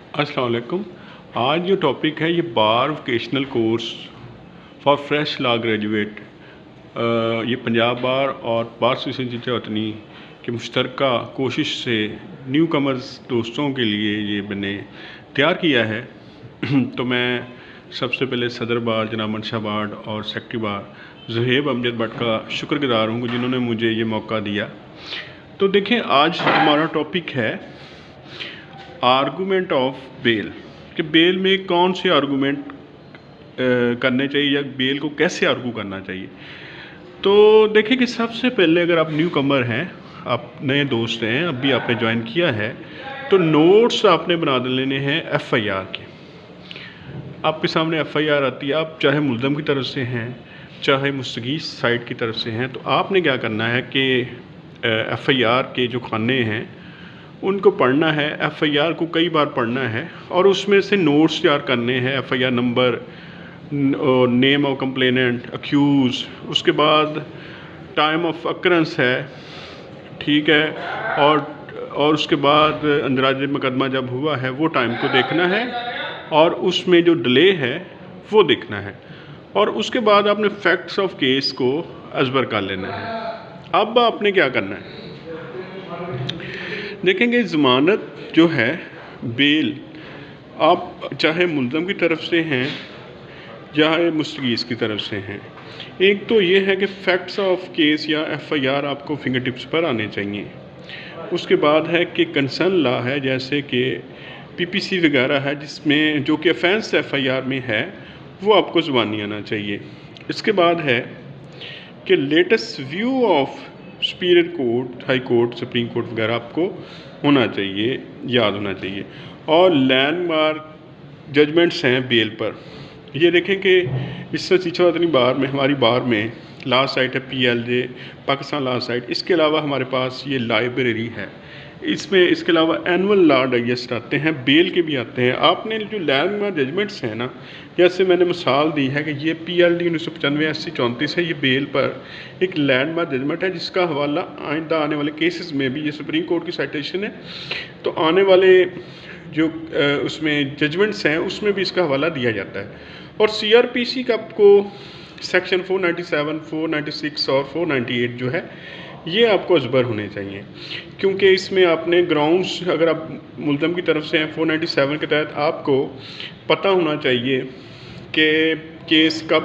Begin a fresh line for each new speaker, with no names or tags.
अस्सलाम वालेकुम। आज जो टॉपिक है ये बार vocational course for fresh law graduate, ये पंजाब बार और बार एसोसिएशन चौतनी की मुश्तरका कोशिश से न्यू कमर्स दोस्तों के लिए ये मैंने तैयार किया है। तो मैं सबसे पहले सदर बार जनाब मंशा बार और सेक्रेटरी बार ज़ुहैब अमजद भट्ट का शुक्रगुजार हूँ जिन्होंने मुझे ये मौका दिया। तो देखें, आज हमारा टॉपिक है आर्गूमेंट ऑफ बेल, कि बेल में कौन से आर्गूमेंट करने चाहिए या बेल को कैसे आर्गू करना चाहिए। तो देखिए कि सबसे पहले अगर आप न्यू कमर हैं, आप नए दोस्त हैं, अभी आपने ज्वाइन किया है, तो नोट्स आपने बना लेने हैं FIR के। आपके सामने FIR आती है, आप चाहे मुल्ज़म की तरफ से हैं चाहे मुस्तगीस साइड की तरफ से हैं, तो आपने क्या करना है कि FIR के जो खाने हैं उनको पढ़ना है। FIR को कई बार पढ़ना है और उसमें से नोट्स तैयार करने हैं। FIR number, name of complainant, accuse, उसके बाद टाइम ऑफ अकरेंस है, ठीक है, और उसके बाद अंदराज मुकदमा जब हुआ है वो टाइम को देखना है और उसमें जो डिले है वो देखना है, और उसके बाद आपने फैक्ट्स ऑफ केस को अजबर कर लेना है। अब आपने क्या करना है, देखेंगे ज़मानत जो है, बेल, आप चाहे मुल्ज़म की तरफ से हैं चाहे मुस्तगीस की तरफ से हैं, एक तो ये है कि फैक्ट्स ऑफ केस या FIR आपको फिंगर टिप्स पर आने चाहिए। उसके बाद है कि कंसर्न लॉ है, जैसे कि PPC वगैरह है जिसमें जो कि ऑफेंस FIR में है, वो आपको ज़ुबानी आना चाहिए। इसके बाद है कि latest view of superior court, high court, supreme court वगैरह आपको होना चाहिए, याद होना चाहिए। और लैंडमार्क जजमेंट्स हैं बेल पर, ये देखें कि इस चौतनी बार में, हमारी बार में लास्ट साइट है PLJ पाकिस्तान लास्ट साइट। इसके अलावा हमारे पास ये लाइब्रेरी है, इसमें इसके अलावा एनुअल लॉ डाइजेस्ट आते हैं, बेल के भी आते हैं। आपने जो लैंडमार्क जजमेंट्स हैं ना, जैसे मैंने मिसाल दी है कि ये PLD 1995 SC 34 है, ये बेल पर एक लैंडमार्क जजमेंट है जिसका हवाला आइंदा आने वाले केसेस में भी, ये सुप्रीम कोर्ट की साइटेशन है, तो आने वाले जो उसमें जजमेंट्स हैं उसमें भी इसका हवाला दिया जाता है। और CRPC का आपको सेक्शन 497, 496 और 498 जो है ये आपको अजबर होने चाहिए, क्योंकि इसमें आपने ग्राउंड्स, अगर आप मुल्ज़म की तरफ से हैं 497 के तहत आपको पता होना चाहिए कि केस कब